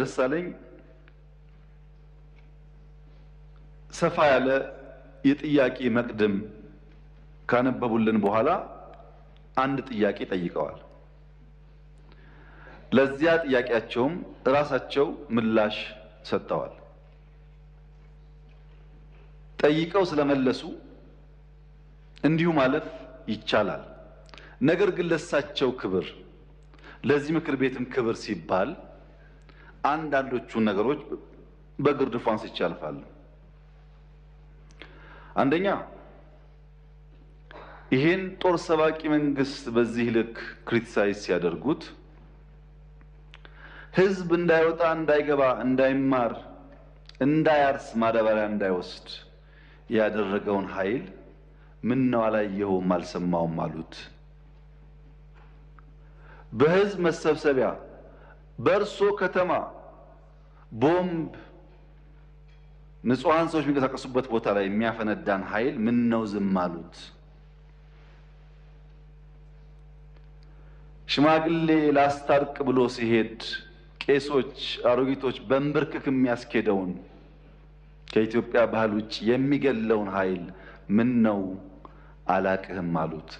ደሳለኝ ሰፋ ያለ የጥያቄ መቅድም ካነበቡልን በኋላ አንድ ጥያቄ ጠይቀዋል። ለዚያ ጥያቄያቸውም ራሳቸው ምላሽ ሰጥተዋል። ጠይቀው ስለመለሱ እንዲሁ ማለፍ ይቻላል። ነገር ግን ለሳቸው ክብር፣ ለዚህ ምክር ቤትም ክብር ሲባል አንዳንዶቹ ነገሮች በግርድፉ አንስቼ አልፋለሁ። አንደኛ ይሄን ጦር ሰባቂ መንግስት በዚህ ልክ ክሪቲሳይዝ ሲያደርጉት ህዝብ እንዳይወጣ፣ እንዳይገባ፣ እንዳይማር፣ እንዳያርስ፣ ማዳበሪያ እንዳይወስድ ያደረገውን ኃይል ምን ነው አላየኸውም አልሰማውም አሉት። በህዝብ መሰብሰቢያ በእርሶ ከተማ ቦምብ ንጹሃን ሰዎች የሚንቀሳቀሱበት ቦታ ላይ የሚያፈነዳን ኃይል ምን ነው ዝም አሉት? ሽማግሌ ላስታርቅ ብሎ ሲሄድ ቄሶች፣ አሮጊቶች በእንብርክክ የሚያስኬደውን ከኢትዮጵያ ባህል ውጭ የሚገለውን ኃይል ምን ነው አላቅህም አሉት።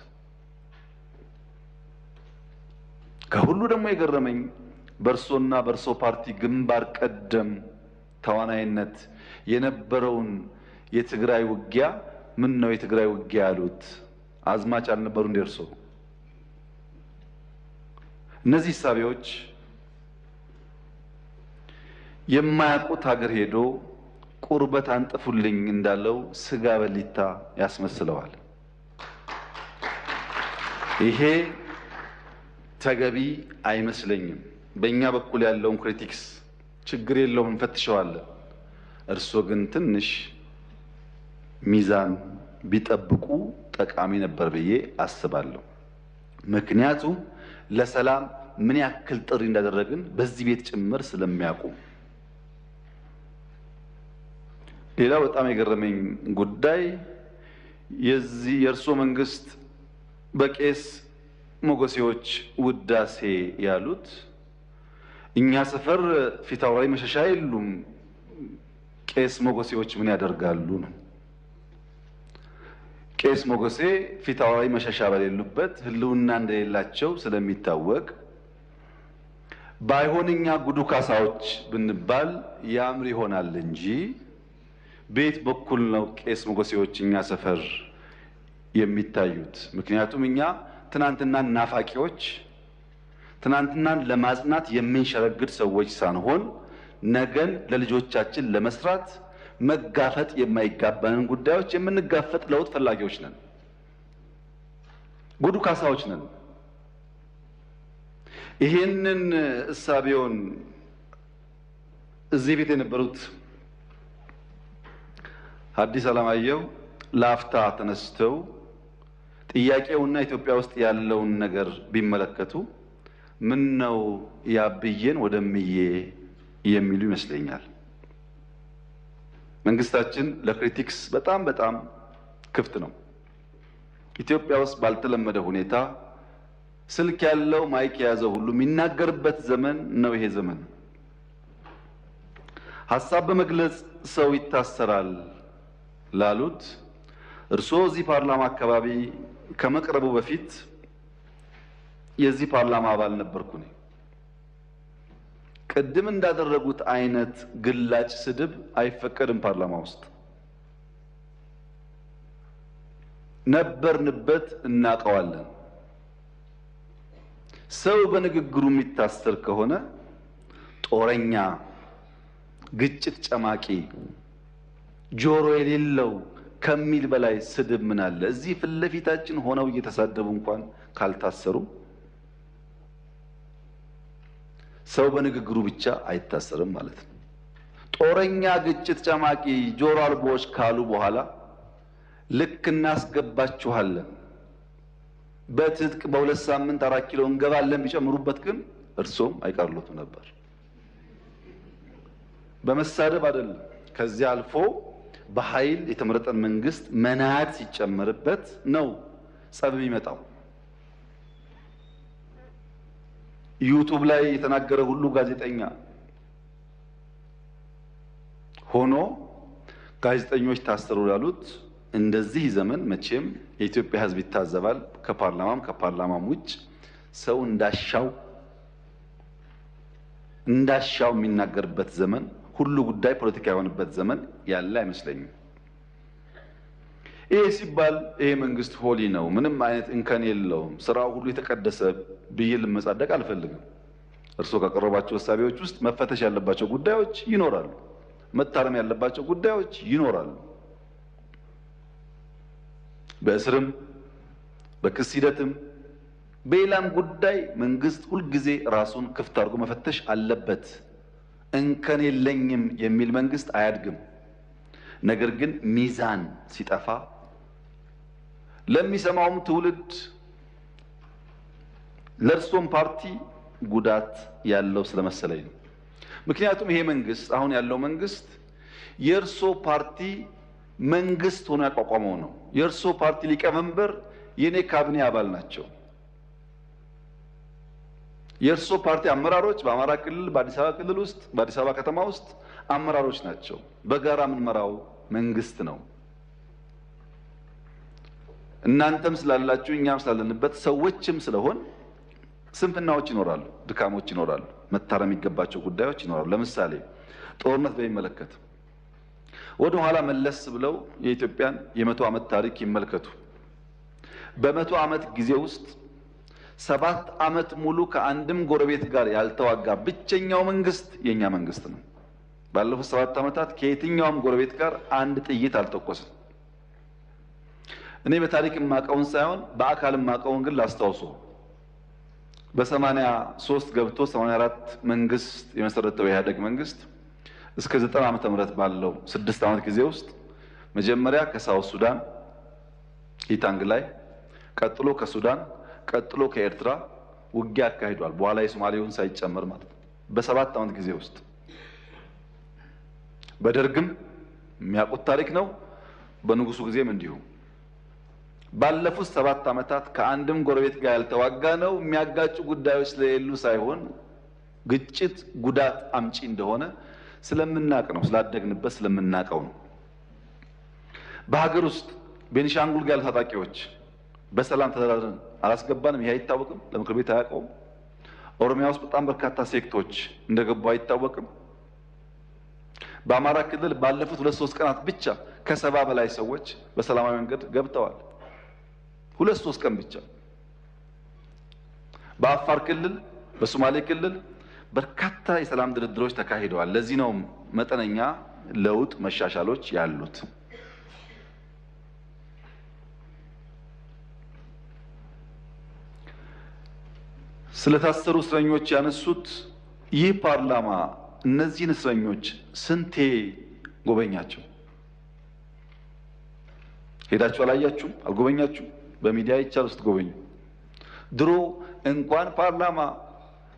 ከሁሉ ደግሞ የገረመኝ በእርሶና በእርሶ ፓርቲ ግንባር ቀደም ተዋናይነት የነበረውን የትግራይ ውጊያ ምን ነው የትግራይ ውጊያ ያሉት? አዝማች አልነበሩ እንደ እርሶ? እነዚህ ሳቢዎች የማያውቁት ሀገር ሄዶ ቁርበት አንጥፉልኝ እንዳለው ስጋ በሊታ ያስመስለዋል። ይሄ ተገቢ አይመስለኝም። በእኛ በኩል ያለውን ክሪቲክስ ችግር የለውም እንፈትሸዋለን። እርሶ ግን ትንሽ ሚዛን ቢጠብቁ ጠቃሚ ነበር ብዬ አስባለሁ። ምክንያቱም ለሰላም ምን ያክል ጥሪ እንዳደረግን በዚህ ቤት ጭምር ስለሚያውቁ። ሌላው በጣም የገረመኝ ጉዳይ የእርሶ መንግስት በቄስ ሞገሴዎች ውዳሴ ያሉት እኛ ሰፈር ፊታውራሪ መሸሻ የሉም፣ ቄስ ሞገሴዎች ምን ያደርጋሉ ነው። ቄስ ሞገሴ ፊታውራሪ መሸሻ በሌሉበት ህልውና እንደሌላቸው ስለሚታወቅ ባይሆንኛ ጉዱ ካሳዎች ብንባል ያምር ይሆናል እንጂ ቤት በኩል ነው ቄስ ሞገሴዎች እኛ ሰፈር የሚታዩት። ምክንያቱም እኛ ትናንትናን ናፋቂዎች፣ ትናንትናን ለማጽናት የምንሸረግድ ሰዎች ሳንሆን ነገን ለልጆቻችን ለመስራት መጋፈጥ የማይጋባንን ጉዳዮች የምንጋፈጥ ለውጥ ፈላጊዎች ነን። ጉዱ ካሳዎች ነን። ይሄንን እሳቤውን እዚህ ቤት የነበሩት ሐዲስ ዓለማየሁ ላፍታ ተነስተው ጥያቄውና ኢትዮጵያ ውስጥ ያለውን ነገር ቢመለከቱ ምን ነው ያብዬን ወደምዬ የሚሉ ይመስለኛል። መንግስታችን ለክሪቲክስ በጣም ክፍት ነው። ኢትዮጵያ ውስጥ ባልተለመደ ሁኔታ ስልክ ያለው ማይክ የያዘው ሁሉ የሚናገርበት ዘመን ነው ይሄ ዘመን። ሐሳብ በመግለጽ ሰው ይታሰራል ላሉት እርስዎ እዚህ ፓርላማ አካባቢ ከመቅረቡ በፊት የዚህ ፓርላማ አባል ነበርኩ። ቅድም እንዳደረጉት አይነት ግላጭ ስድብ አይፈቀድም። ፓርላማ ውስጥ ነበርንበት፣ እናውቀዋለን። ሰው በንግግሩ የሚታሰር ከሆነ ጦረኛ፣ ግጭት ጨማቂ፣ ጆሮ የሌለው ከሚል በላይ ስድብ ምን አለ? እዚህ ፊት ለፊታችን ሆነው እየተሳደቡ እንኳን ካልታሰሩ ሰው በንግግሩ ብቻ አይታሰርም ማለት ነው። ጦረኛ፣ ግጭት ጨማቂ፣ ጆሮ አልቦች ካሉ በኋላ ልክ እናስገባችኋለን በትጥቅ በሁለት ሳምንት 4 ኪሎ እንገባለን ቢጨምሩበት ግን እርሶም አይቀርሉት ነበር። በመሳደብ አይደለም። ከዚያ አልፎ በኃይል የተመረጠን መንግስት መናት ሲጨመርበት ነው ጸብ የሚመጣው። ዩቲዩብ ላይ የተናገረ ሁሉ ጋዜጠኛ ሆኖ ጋዜጠኞች ታሰሩ ያሉት እንደዚህ ዘመን መቼም የኢትዮጵያ ሕዝብ ይታዘባል። ከፓርላማም ውጭ ሰው እንዳሻው የሚናገርበት ዘመን፣ ሁሉ ጉዳይ ፖለቲካ የሆነበት ዘመን ያለ አይመስለኝም። ይሄ ሲባል ይሄ መንግስት ሆሊ ነው፣ ምንም አይነት እንከን የለውም፣ ስራው ሁሉ የተቀደሰ ብዬ ልመጻደቅ አልፈልግም። እርስዎ ካቀረባቸው ሀሳቦች ውስጥ መፈተሽ ያለባቸው ጉዳዮች ይኖራሉ፣ መታረም ያለባቸው ጉዳዮች ይኖራሉ። በእስርም በክስ ሂደትም በሌላም ጉዳይ መንግስት ሁልጊዜ ራሱን ክፍት አድርጎ መፈተሽ አለበት። እንከን የለኝም የሚል መንግስት አያድግም። ነገር ግን ሚዛን ሲጠፋ ለሚሰማውም ትውልድ ለእርሶም ፓርቲ ጉዳት ያለው ስለመሰለኝ ነው። ምክንያቱም ይሄ መንግስት አሁን ያለው መንግስት የእርሶ ፓርቲ መንግስት ሆኖ ያቋቋመው ነው። የእርሶ ፓርቲ ሊቀመንበር የኔ ካቢኔ አባል ናቸው። የእርሶ ፓርቲ አመራሮች በአማራ ክልል በአዲስ አበባ ክልል ውስጥ በአዲስ አበባ ከተማ ውስጥ አመራሮች ናቸው። በጋራ የምንመራው መንግስት ነው። እናንተም ስላላችሁ እኛም ስላለንበት ሰዎችም ስለሆን ስንፍናዎች ይኖራሉ፣ ድካሞች ይኖራሉ፣ መታረም የሚገባቸው ጉዳዮች ይኖራሉ። ለምሳሌ ጦርነት በሚመለከት ወደ ኋላ መለስ ብለው የኢትዮጵያን የ100 ዓመት ታሪክ ይመልከቱ። በ100 ዓመት ጊዜ ውስጥ 7 ዓመት ሙሉ ከአንድም ጎረቤት ጋር ያልተዋጋ ብቸኛው መንግስት የኛ መንግስት ነው። ባለፉት 7 ዓመታት ከየትኛውም ጎረቤት ጋር አንድ ጥይት አልተኮሰም። እኔ በታሪክ የማውቀውን ሳይሆን በአካል የማውቀውን ግን ላስታውሶ በ83 ገብቶ 84 መንግስት የመሰረተው የኢህአዴግ መንግስት እስከ 90 ዓመተ ምህረት ባለው 6 ዓመት ጊዜ ውስጥ መጀመሪያ ከሳውት ሱዳን ኢታንግ ላይ፣ ቀጥሎ ከሱዳን፣ ቀጥሎ ከኤርትራ ውጊያ አካሂዷል። በኋላ የሶማሌውን ሳይጨመር ማለት ነው። በ7 ዓመት ጊዜ ውስጥ በደርግም የሚያውቁት ታሪክ ነው። በንጉሱ ጊዜም እንዲሁ ባለፉት 7 ዓመታት ከአንድም ጎረቤት ጋር ያልተዋጋ ነው። የሚያጋጩ ጉዳዮች ስለሌሉ ሳይሆን ግጭት ጉዳት አምጪ እንደሆነ ስለምናቅ ነው፣ ስላደግንበት ስለምናቀው ነው። በሀገር ውስጥ ቤኒሻንጉል ጋር ያሉ ታጣቂዎች በሰላም ተደራድረን አላስገባንም። ይሄ አይታወቅም፣ ለምክር ቤት አያውቀውም። ኦሮሚያ ውስጥ በጣም በርካታ ሴክቶች እንደገቡ አይታወቅም። በአማራ ክልል ባለፉት 2-3 ቀናት ብቻ ከ70 በላይ ሰዎች በሰላማዊ መንገድ ገብተዋል። 2-3 ቀን ብቻ። በአፋር ክልል፣ በሶማሌ ክልል በርካታ የሰላም ድርድሮች ተካሂደዋል። ለዚህ ነው መጠነኛ ለውጥ መሻሻሎች ያሉት። ስለታሰሩ እስረኞች ያነሱት ይህ ፓርላማ እነዚህን እስረኞች ስንቴ ጎበኛቸው? ሄዳችሁ አላያችሁም? አልጎበኛችሁም? በሚዲያ ይቻል ውስጥ ጎበኙ። ድሮ እንኳን ፓርላማ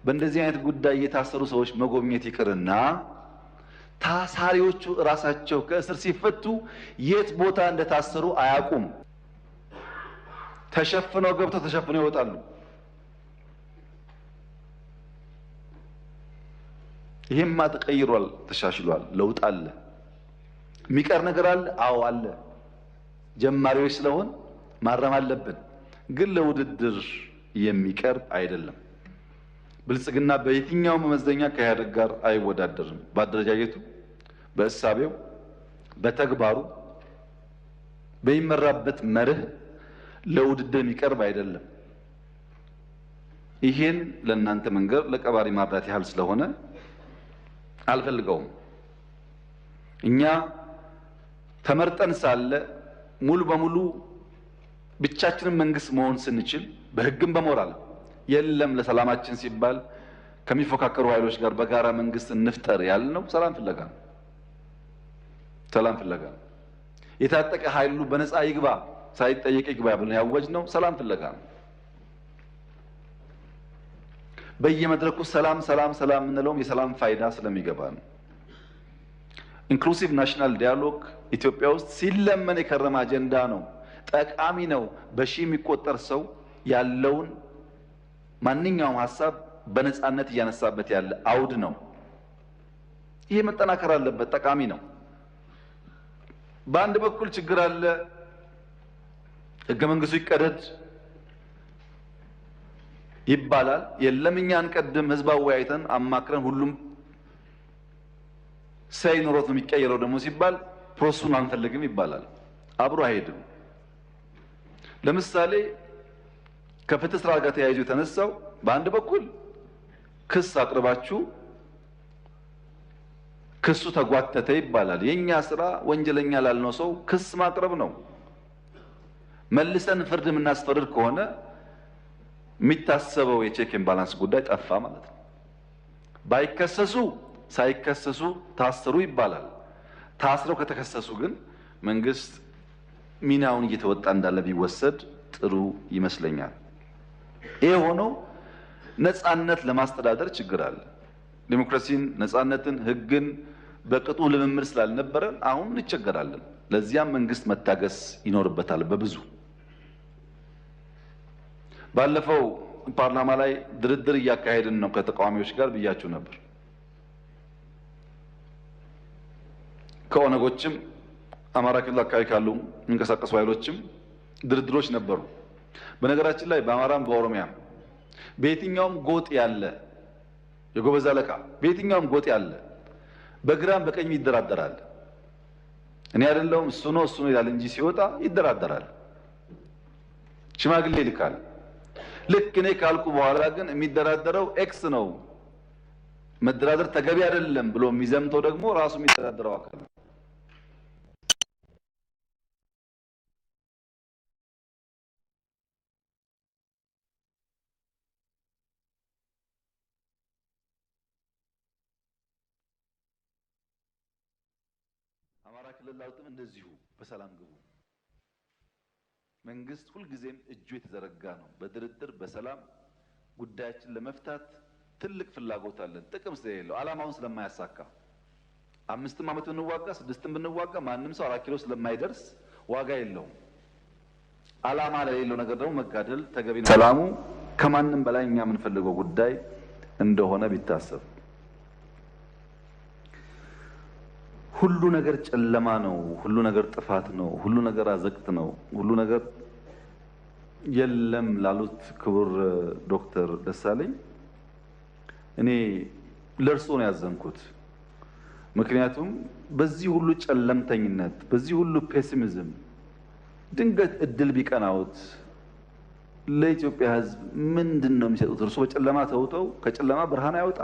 በእንደዚህ አይነት ጉዳይ የታሰሩ ሰዎች መጎብኘት ይቅርና ታሳሪዎቹ ራሳቸው ከእስር ሲፈቱ የት ቦታ እንደታሰሩ አያውቁም። ተሸፍነው ገብተው ተሸፍነው ይወጣሉ። ይሄማ ተቀይሯል፣ ተሻሽሏል፣ ለውጥ አለ። የሚቀር ነገር አለ? አዎ አለ። ጀማሪዎች ስለሆን ማረም አለብን፣ ግን ለውድድር የሚቀርብ አይደለም። ብልጽግና በየትኛው መመዘኛ ከኢህአዴግ ጋር አይወዳደርም። በአደረጃጀቱ፣ በእሳቤው፣ በተግባሩ፣ በሚመራበት መርህ ለውድድር የሚቀርብ አይደለም። ይሄን ለእናንተ መንገር ለቀባሪ ማርዳት ያህል ስለሆነ አልፈልገውም። እኛ ተመርጠን ሳለ ሙሉ በሙሉ ብቻችንን መንግስት መሆን ስንችል በህግም በሞራል የለም ለሰላማችን ሲባል ከሚፎካከሩ ኃይሎች ጋር በጋራ መንግስት እንፍጠር ያልነው ሰላም ፍለጋ ነው። ሰላም ፍለጋ ነው። የታጠቀ ኃይሉ በነፃ ይግባ ሳይጠየቅ ይግባ ብለን ያወጅነው ሰላም ፍለጋ ነው። በየመድረኩ ሰላም ሰላም ሰላም እንለውም የሰላም ፋይዳ ስለሚገባ ነው። ኢንክሉሲቭ ናሽናል ዲያሎግ ኢትዮጵያ ውስጥ ሲለመን የከረመ አጀንዳ ነው። ጠቃሚ ነው። በሺህ የሚቆጠር ሰው ያለውን ማንኛውም ሀሳብ በነፃነት እያነሳበት ያለ አውድ ነው። ይሄ መጠናከር አለበት። ጠቃሚ ነው። በአንድ በኩል ችግር አለ፣ ህገ መንግስቱ ይቀደድ ይባላል። የለም እኛ አንቀድም፣ ህዝብ አወያይተን አማክረን ሁሉም ሳይኖሮት ነው የሚቀየረው ደግሞ ሲባል ፕሮሰሱን አንፈልግም ይባላል። አብሮ አይሄድም። ለምሳሌ ከፍትህ ስራ ጋር ተያይዞ የተነሳው በአንድ በኩል ክስ አቅርባችሁ ክሱ ተጓተተ ይባላል። የኛ ስራ ወንጀለኛ ላልነው ሰው ክስ ማቅረብ ነው። መልሰን ፍርድ የምናስፈርድ ከሆነ የሚታሰበው የቼክ ኤንድ ባላንስ ጉዳይ ጠፋ ማለት ነው። ባይከሰሱ ሳይከሰሱ ታሰሩ ይባላል። ታስረው ከተከሰሱ ግን መንግስት ሚናውን እየተወጣ እንዳለ ቢወሰድ ጥሩ ይመስለኛል። ይሄ ሆኖ ነፃነት ለማስተዳደር ችግር አለ። ዲሞክራሲን፣ ነፃነትን፣ ህግን በቅጡ ልምምድ ስላልነበረን አሁን እንቸገራለን። ለዚያም መንግስት መታገስ ይኖርበታል። በብዙ ባለፈው ፓርላማ ላይ ድርድር እያካሄድን ነው ከተቃዋሚዎች ጋር ብያችሁ ነበር። ከኦነጎችም አማራ ክልል አካባቢ ካሉ የሚንቀሳቀሱ ኃይሎችም ድርድሮች ነበሩ። በነገራችን ላይ በአማራም በኦሮሚያም በየትኛውም ጎጥ ያለ የጎበዝ አለቃ በየትኛውም ጎጥ ያለ በግራም በቀኝ ይደራደራል። እኔ አይደለሁም እሱ ነው ይላል እንጂ ሲወጣ ይደራደራል፣ ሽማግሌ ይልካል። ልክ እኔ ካልኩ በኋላ ግን የሚደራደረው ኤክስ ነው፣ መደራደር ተገቢ አይደለም ብሎ የሚዘምተው ደግሞ ራሱ የሚደራደረው አካል ነው። አማራ ክልል ላሉትም እንደዚሁ በሰላም ግቡ። መንግስት ሁልጊዜም እጁ የተዘረጋ ነው። በድርድር በሰላም ጉዳያችን ለመፍታት ትልቅ ፍላጎት አለን። ጥቅም ስለሌለው ዓላማውን ስለማያሳካ 5 ዓመት ብንዋጋ 6 ብንዋጋ ማንም ሰው 4 ኪሎ ስለማይደርስ ዋጋ የለውም። ዓላማ ለሌለው ነገር ደግሞ መጋደል ተገቢ ነው። ሰላሙ ከማንም በላይ እኛ የምንፈልገው ጉዳይ እንደሆነ ቢታሰብ። ሁሉ ነገር ጨለማ ነው፣ ሁሉ ነገር ጥፋት ነው፣ ሁሉ ነገር አዘቅት ነው፣ ሁሉ ነገር የለም ላሉት ክቡር ዶክተር ደሳለኝ እኔ ለእርሶ ነው ያዘንኩት። ምክንያቱም በዚህ ሁሉ ጨለምተኝነት፣ በዚህ ሁሉ ፔሲሚዝም ድንገት እድል ቢቀናውት ለኢትዮጵያ ሕዝብ ምንድን ነው የሚሰጡት? እርሶ በጨለማ ተውተው ከጨለማ ብርሃን ያወጣ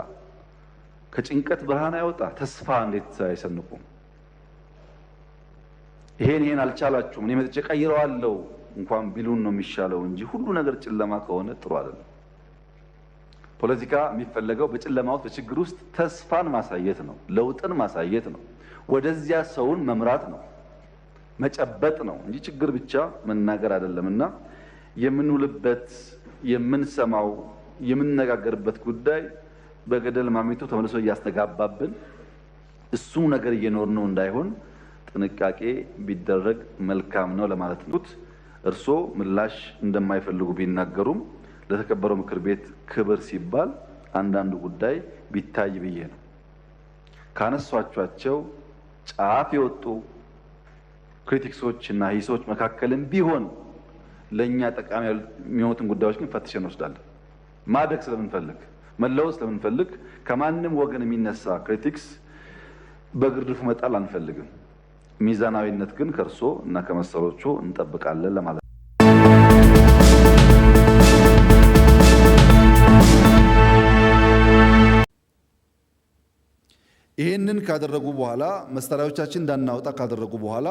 ከጭንቀት ብርሃን ያወጣ ተስፋ እንዴት አይሰንቁም? ይሄን አልቻላችሁም እኔ መጥቼ ቀይረዋለሁ እንኳን ቢሉን ነው የሚሻለው እንጂ ሁሉ ነገር ጨለማ ከሆነ ጥሩ አይደለም። ፖለቲካ የሚፈለገው በጨለማ ውስጥ በችግር ውስጥ ተስፋን ማሳየት ነው፣ ለውጥን ማሳየት ነው፣ ወደዚያ ሰውን መምራት ነው፣ መጨበጥ ነው እንጂ ችግር ብቻ መናገር አይደለምና የምንውልበት የምንሰማው የምንነጋገርበት ጉዳይ በገደል ማሚቱ ተመልሶ እያስተጋባብን እሱ ነገር እየኖርነው እንዳይሆን ጥንቃቄ ቢደረግ መልካም ነው ለማለት ነው። እርሶ ምላሽ እንደማይፈልጉ ቢናገሩም ለተከበረው ምክር ቤት ክብር ሲባል አንዳንዱ ጉዳይ ቢታይ ብዬ ነው። ካነሷቸው ጫፍ የወጡ ክሪቲክሶች እና ሂሶች መካከልም ቢሆን ለኛ ጠቃሚ የሚሆኑትን ጉዳዮች ግን ፈትሸን እንወስዳለን። ማደግ ስለምንፈልግ መለወጥ ስለምንፈልግ ከማንም ወገን የሚነሳ ክሪቲክስ በግርድፉ መጣል አንፈልግም። ሚዛናዊነት ግን ከርሶ እና ከመሰሎቹ እንጠብቃለን ለማለት ነው። ይህንን ካደረጉ በኋላ መሳሪያዎቻችን እንዳናወጣ ካደረጉ በኋላ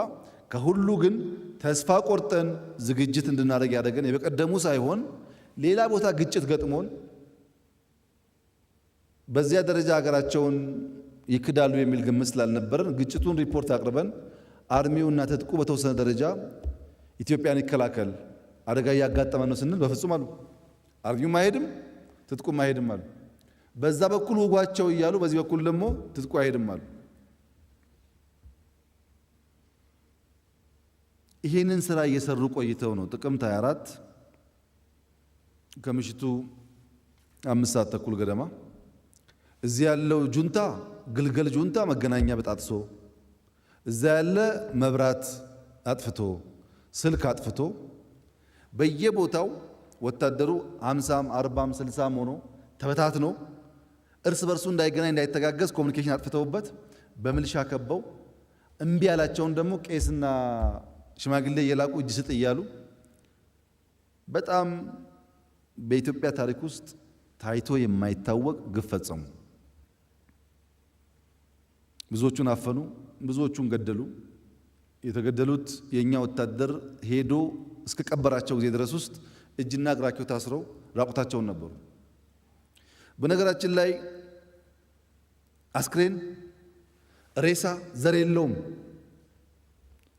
ከሁሉ ግን ተስፋ ቆርጠን ዝግጅት እንድናደርግ ያደረገን የበቀደሙ ሳይሆን ሌላ ቦታ ግጭት ገጥሞን በዚያ ደረጃ ሀገራቸውን ይክዳሉ የሚል ግምት ስላልነበረን ግጭቱን ሪፖርት አቅርበን አርሚውና ትጥቁ በተወሰነ ደረጃ ኢትዮጵያን ይከላከል አደጋ እያጋጠመን ነው ስንል በፍጹም አሉ። አርሚውም አይሄድም ትጥቁም አይሄድም አሉ። በዛ በኩል ውጓቸው እያሉ በዚህ በኩል ደግሞ ትጥቁ አይሄድም አሉ። ይህንን ስራ እየሰሩ ቆይተው ነው ጥቅምት 24 ከምሽቱ 5:30 ገደማ እዚህ ያለው ጁንታ ግልገል ጁንታ መገናኛ በጣጥሶ እዛ ያለ መብራት አጥፍቶ ስልክ አጥፍቶ በየቦታው ወታደሩ 50 40 60 ሆኖ ተበታትኖ እርስ በርሱ እንዳይገናኝ እንዳይተጋገዝ ኮሙኒኬሽን አጥፍተውበት በሚሊሻ ከበው እምቢ ያላቸውን ደግሞ ቄስና ሽማግሌ እየላቁ እጅ ስጥ እያሉ በጣም በኢትዮጵያ ታሪክ ውስጥ ታይቶ የማይታወቅ ግፍ ፈጸሙ። ብዙዎቹን አፈኑ፣ ብዙዎቹን ገደሉ። የተገደሉት የኛ ወታደር ሄዶ እስከ ቀበራቸው ጊዜ ድረስ ውስጥ እጅና እግራቸው ታስረው ራቁታቸውን ነበሩ። በነገራችን ላይ አስክሬን ሬሳ ዘር የለውም።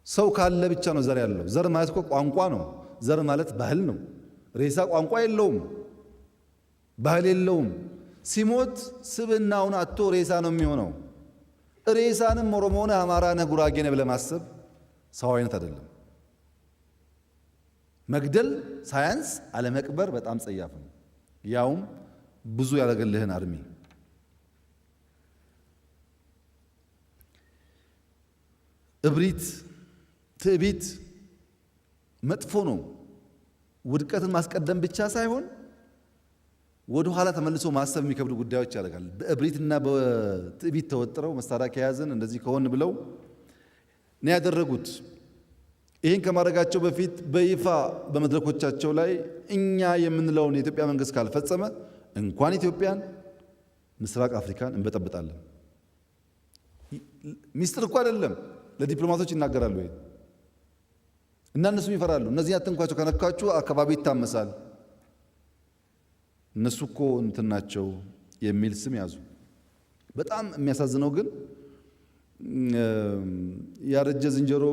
ሰው ካለ ብቻ ነው ዘር ያለው። ዘር ማለት እኮ ቋንቋ ነው። ዘር ማለት ባህል ነው። ሬሳ ቋንቋ የለውም፣ ባህል የለውም። ሲሞት ስብናውን አጥቶ ሬሳ ነው የሚሆነው። ሬሳንም ኦሮሞ ነህ፣ አማራ ነህ፣ ጉራጌ ነህ ብለህ ማሰብ ሰው አይነት አይደለም። መግደል ሳያንስ አለመቅበር በጣም ጸያፍ ነው። ያውም ብዙ ያደረገልህን አርሚ። እብሪት፣ ትዕቢት መጥፎ ነው። ውድቀትን ማስቀደም ብቻ ሳይሆን ወደ ኋላ ተመልሶ ማሰብ የሚከብዱ ጉዳዮች ያደርጋል። በእብሪትና በትዕቢት ተወጥረው መሳሪያ ከያዝን እንደዚህ ከሆን ብለው ነው ያደረጉት። ይህን ከማድረጋቸው በፊት በይፋ በመድረኮቻቸው ላይ እኛ የምንለውን የኢትዮጵያ መንግስት ካልፈጸመ እንኳን ኢትዮጵያን ምስራቅ አፍሪካን እንበጠብጣለን። ሚስጥር እኮ አይደለም፣ ለዲፕሎማቶች ይናገራሉ ይሄን እና እነሱም ይፈራሉ። እነዚህ አትንኳቸው፣ ከነካችሁ አካባቢ ይታመሳል፣ እነሱ እኮ እንትን ናቸው የሚል ስም ያዙ። በጣም የሚያሳዝነው ግን ያረጀ ዝንጀሮ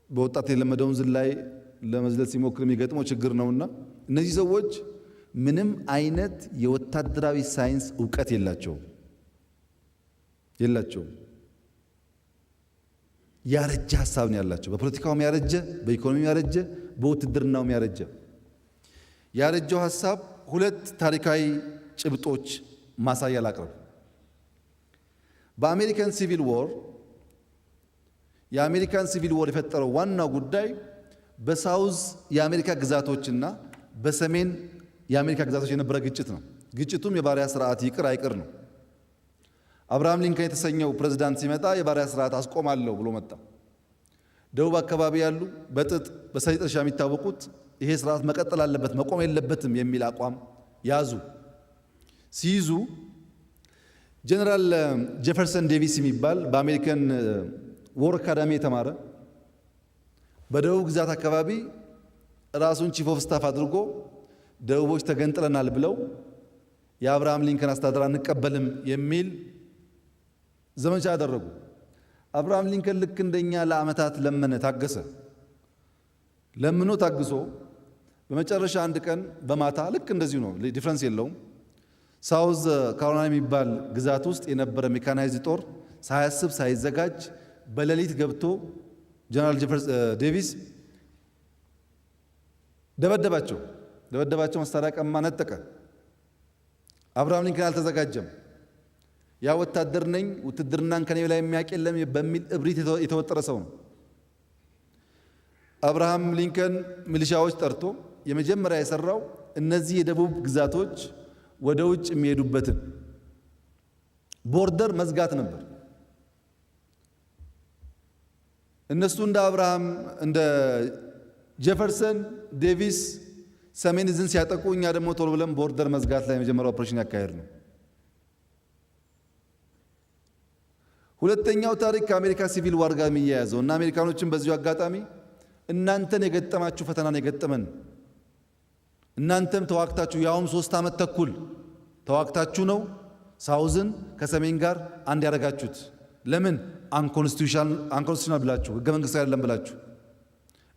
በወጣት የለመደውን ዝላይ ለመዝለል ሲሞክር የሚገጥመው ችግር ነውና እነዚህ ሰዎች ምንም አይነት የወታደራዊ ሳይንስ ዕውቀት የላቸውም። ያረጀ ሐሳብ ነው ያላቸው። በፖለቲካውም ያረጀ፣ በኢኮኖሚው ያረጀ፣ በውትድርናውም ያረጀ። ያረጀው ሐሳብ ሁለት ታሪካዊ ጭብጦች ማሳያ ላቅርብ። በአሜሪካን ሲቪል ዎር የአሜሪካን ሲቪል ዎር የፈጠረው ዋናው ጉዳይ በሳውዝ የአሜሪካ ግዛቶችና በሰሜን የአሜሪካ ግዛቶች የነበረ ግጭት ነው። ግጭቱም የባሪያ ስርዓት ይቅር አይቅር ነው። አብርሃም ሊንከን የተሰኘው ፕሬዝዳንት ሲመጣ የባሪያ ስርዓት አስቆማለሁ ብሎ መጣ። ደቡብ አካባቢ ያሉ በጥጥ በሰሊጥ እርሻ የሚታወቁት ይሄ ስርዓት መቀጠል አለበት መቆም የለበትም የሚል አቋም ያዙ። ሲይዙ ጀነራል ጄፈርሰን ዴቪስ የሚባል በአሜሪካን ዎር አካዳሚ የተማረ በደቡብ ግዛት አካባቢ ራሱን ቺፍ ኦፍ ስታፍ አድርጎ ደቡቦች ተገንጥለናል ብለው የአብርሃም ሊንከን አስተዳደር አንቀበልም የሚል ዘመቻ አደረጉ። አብርሃም ሊንከን ልክ እንደኛ ለዓመታት ለመነ፣ ታገሰ። ለምኖ ታግሶ በመጨረሻ አንድ ቀን በማታ ልክ እንደዚሁ ነው፣ ዲፍረንስ የለውም። ሳውዝ ካሮላይና የሚባል ግዛት ውስጥ የነበረ ሜካናይዝድ ጦር ሳያስብ ሳይዘጋጅ በሌሊት ገብቶ ጀነራል ዴቪስ ደበደባቸው። መሳሪያ ቀማ፣ ነጠቀ። አብርሃም ሊንከን አልተዘጋጀም። ያ ወታደር ነኝ ውትድርናን ከኔ ላይ የሚያውቅ የለም በሚል እብሪት የተወጠረ ሰው ነው። አብርሃም ሊንከን ሚሊሻዎች ጠርቶ የመጀመሪያ የሰራው እነዚህ የደቡብ ግዛቶች ወደ ውጭ የሚሄዱበትን ቦርደር መዝጋት ነበር። እነሱ እንደ አብርሃም እንደ ጄፈርሰን ዴቪስ ሰሜን ዕዝን ሲያጠቁ፣ እኛ ደግሞ ቶሎ ብለን ቦርደር መዝጋት ላይ የመጀመሪያ ኦፕሬሽን ያካሄድ ነው። ሁለተኛው ታሪክ ከአሜሪካ ሲቪል ዋር ጋር የሚያያዘው እና አሜሪካኖችን በዚሁ አጋጣሚ እናንተን የገጠማችሁ ፈተናን የገጠመን፣ እናንተም ተዋግታችሁ ያውም 3 ዓመት ተኩል ተዋግታችሁ ነው ሳውዝን ከሰሜን ጋር አንድ ያደረጋችሁት። ለምን? አንኮንስቲቱሽናል ብላችሁ ህገ መንግስታዊ አይደለም ብላችሁ።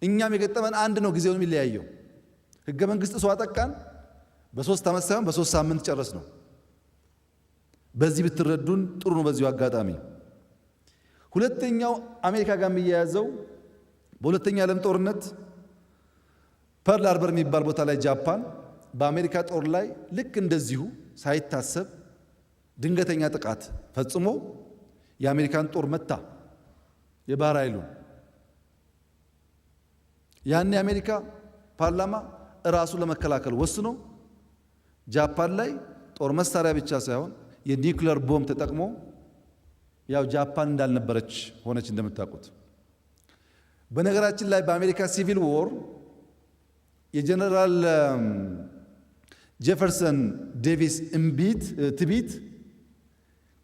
እኛም የገጠመን አንድ ነው፣ ጊዜውን የሚለያየው ህገ መንግስት እሱ አጠቃን። በ3 ዓመት ሳይሆን በ3 ሳምንት ጨረስ ነው። በዚህ ብትረዱን ጥሩ ነው። በዚሁ አጋጣሚ ሁለተኛው አሜሪካ ጋር የሚያያዘው በሁለተኛ ዓለም ጦርነት ፐርል ሃርበር የሚባል ቦታ ላይ ጃፓን በአሜሪካ ጦር ላይ ልክ እንደዚሁ ሳይታሰብ ድንገተኛ ጥቃት ፈጽሞ የአሜሪካን ጦር መታ። የባህር ኃይሉ ያኔ የአሜሪካ ፓርላማ ራሱ ለመከላከል ወስኖ ጃፓን ላይ ጦር መሳሪያ ብቻ ሳይሆን የኒውክሌር ቦምብ ተጠቅሞ ያው ጃፓን እንዳልነበረች ሆነች እንደምታውቁት። በነገራችን ላይ በአሜሪካ ሲቪል ዎር የጀነራል ጄፈርሰን ዴቪስ ትቢት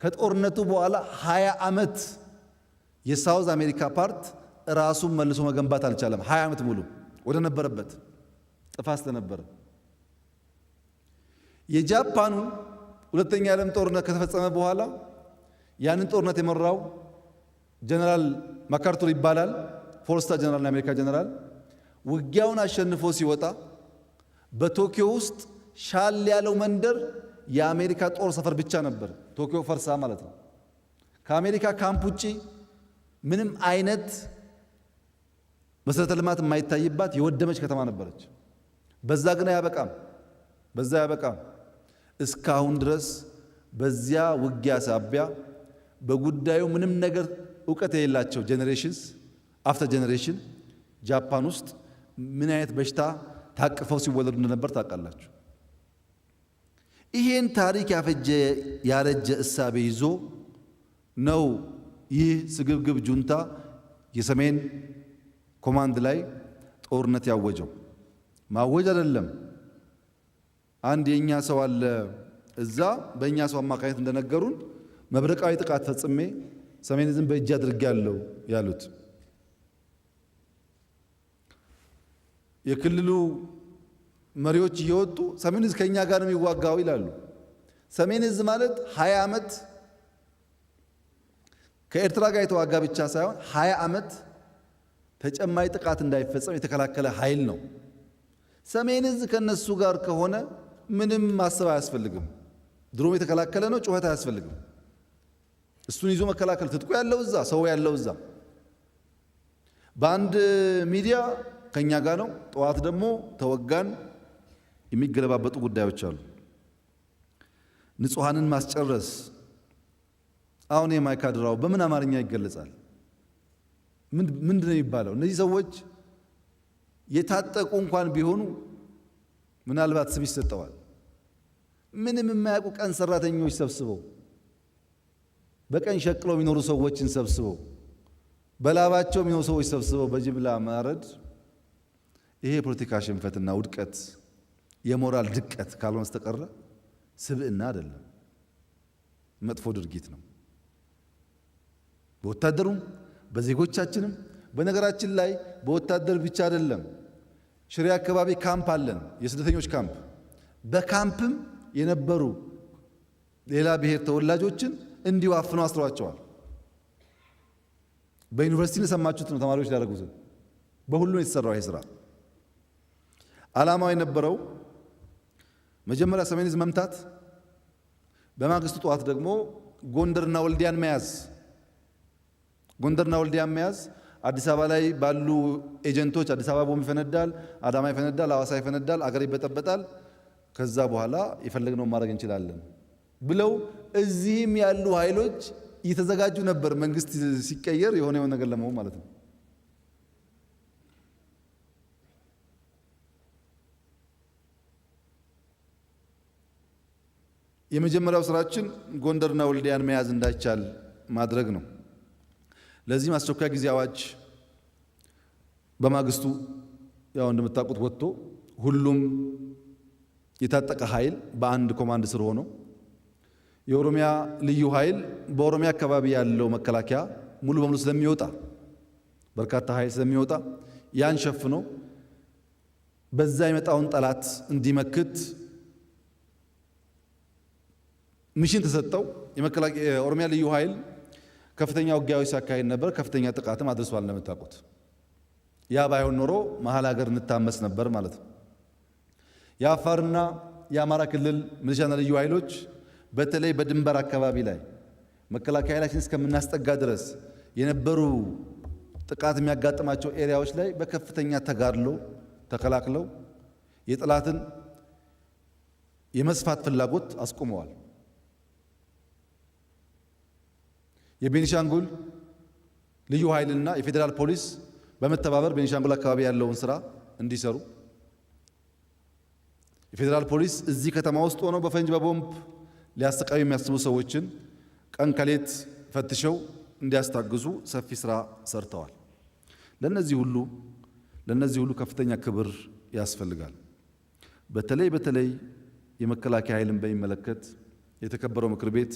ከጦርነቱ በኋላ 20 ዓመት የሳውዝ አሜሪካ ፓርት ራሱን መልሶ መገንባት አልቻለም። 20 ዓመት ሙሉ ወደ ነበረበት ጥፋት ስለነበረ የጃፓኑ ሁለተኛ ዓለም ጦርነት ከተፈጸመ በኋላ ያንን ጦርነት የመራው ጀነራል ማካርቱር ይባላል። ፎርስታር ጀነራል የአሜሪካ ጀነራል ውጊያውን አሸንፎ ሲወጣ በቶኪዮ ውስጥ ሻል ያለው መንደር የአሜሪካ ጦር ሰፈር ብቻ ነበር። ቶኪዮ ፈርሳ ማለት ነው። ከአሜሪካ ካምፕ ውጪ ምንም አይነት መሰረተ ልማት የማይታይባት የወደመች ከተማ ነበረች። በዛ ግን አያበቃም። እስካሁን ድረስ በዚያ ውጊያ ሳቢያ በጉዳዩ ምንም ነገር ዕውቀት የሌላቸው ጄኔሬሽንስ አፍተር ጄኔሬሽን ጃፓን ውስጥ ምን አይነት በሽታ ታቅፈው ሲወለዱ እንደነበር ታውቃላችሁ። ይሄን ታሪክ ያረጀ እሳቤ ይዞ ነው ይህ ስግብግብ ጁንታ የሰሜን ኮማንድ ላይ ጦርነት ያወጀው። ማወጅ አይደለም። አንድ የኛ ሰው አለ እዛ በእኛ ሰው አማካኝነት እንደነገሩን መብረቃዊ ጥቃት ፈጽሜ ሰሜን ዕዝን በእጅ አድርጌያለሁ ያሉት የክልሉ መሪዎች እየወጡ ሰሜን ዕዝ ከኛ ጋር ነው የሚዋጋው ይላሉ። ሰሜን ዕዝ ማለት 20 ዓመት ከኤርትራ ጋር የተዋጋ ብቻ ሳይሆን 20 ዓመት ተጨማሪ ጥቃት እንዳይፈጸም የተከላከለ ኃይል ነው። ሰሜን ዕዝ ከነሱ ጋር ከሆነ ምንም ማሰብ አያስፈልግም። ድሮም የተከላከለ ነው፣ ጩኸት አያስፈልግም። እሱን ይዞ መከላከል ትጥቁ ያለው እዛ፣ ሰው ያለው እዛ። በአንድ ሚዲያ ከኛ ጋር ነው፣ ጠዋት ደግሞ ተወጋን። የሚገለባበጡ ጉዳዮች አሉ። ንጹሃንን ማስጨረስ አሁን የማይካድራው በምን አማርኛ ይገለጻል? ምንድነው የሚባለው? እነዚህ ሰዎች የታጠቁ እንኳን ቢሆኑ ምናልባት ስም ይሰጠዋል። ምንም የማያውቁ ቀን ሰራተኞች ሰብስበው በቀን ሸቅለው የሚኖሩ ሰዎችን ሰብስበው በላባቸው የሚኖሩ ሰዎች ሰብስበው በጅምላ ማረድ፣ ይሄ የፖለቲካ ሽንፈትና ውድቀት የሞራል ድቀት ካልሆነ በስተቀር ስብዕና አይደለም፣ መጥፎ ድርጊት ነው። በወታደሩም በዜጎቻችንም። በነገራችን ላይ በወታደር ብቻ አይደለም። ሽሬ አካባቢ ካምፕ አለን፣ የስደተኞች ካምፕ። በካምፕም የነበሩ ሌላ ብሔር ተወላጆችን እንዲሁ አፍነው አስረዋቸዋል። በዩኒቨርሲቲ የሰማችሁት ነው፣ ተማሪዎች ሊያደርጉት። በሁሉም የተሰራው ይሄ ስራ ዓላማው የነበረው መጀመሪያ ሰሜን ዕዝ መምታት፣ በማግስቱ ጠዋት ደግሞ ጎንደርና ወልዲያን መያዝ። ጎንደርና ወልዲያን መያዝ አዲስ አበባ ላይ ባሉ ኤጀንቶች አዲስ አበባ ቦምብ ይፈነዳል፣ አዳማ ይፈነዳል፣ ሐዋሳ ይፈነዳል፣ አገር ይበጠበጣል። ከዛ በኋላ የፈለግነውን ማድረግ እንችላለን ብለው እዚህም ያሉ ኃይሎች እየተዘጋጁ ነበር። መንግስት ሲቀየር የሆነ ነገር ለመሆን ማለት ነው። የመጀመሪያው ስራችን ጎንደርና ወልዲያን መያዝ እንዳይቻል ማድረግ ነው። ለዚህም አስቸኳይ ጊዜ አዋጅ በማግስቱ ያው እንደምታውቁት ወጥቶ ሁሉም የታጠቀ ኃይል በአንድ ኮማንድ ስር ሆኖ የኦሮሚያ ልዩ ኃይል በኦሮሚያ አካባቢ ያለው መከላከያ ሙሉ በሙሉ ስለሚወጣ በርካታ ኃይል ስለሚወጣ ያን ሸፍኖ በዛ የመጣውን ጠላት እንዲመክት ሚሽን ተሰጠው። የኦሮሚያ ልዩ ኃይል ከፍተኛ ውጊያዎች ሲያካሂድ ነበር። ከፍተኛ ጥቃትም አድርሷል እንደምታውቁት። ያ ባይሆን ኖሮ መሀል ሀገር እንታመስ ነበር ማለት ነው። የአፋርና የአማራ ክልል ሚሊሻና ልዩ ኃይሎች በተለይ በድንበር አካባቢ ላይ መከላከያ ኃይላችን እስከምናስጠጋ ድረስ የነበሩ ጥቃት የሚያጋጥማቸው ኤሪያዎች ላይ በከፍተኛ ተጋድሎ ተከላክለው የጠላትን የመስፋት ፍላጎት አስቆመዋል። የቤኒሻንጉል ልዩ ኃይልና የፌዴራል ፖሊስ በመተባበር ቤኒሻንጉል አካባቢ ያለውን ስራ እንዲሰሩ የፌዴራል ፖሊስ እዚህ ከተማ ውስጥ ሆነው በፈንጅ በቦምብ ሊያሰቃዩ የሚያስቡ ሰዎችን ቀን ከሌት ፈትሸው እንዲያስታግዙ ሰፊ ስራ ሰርተዋል። ለነዚህ ሁሉ ከፍተኛ ክብር ያስፈልጋል። በተለይ የመከላከያ ኃይልን በሚመለከት የተከበረው ምክር ቤት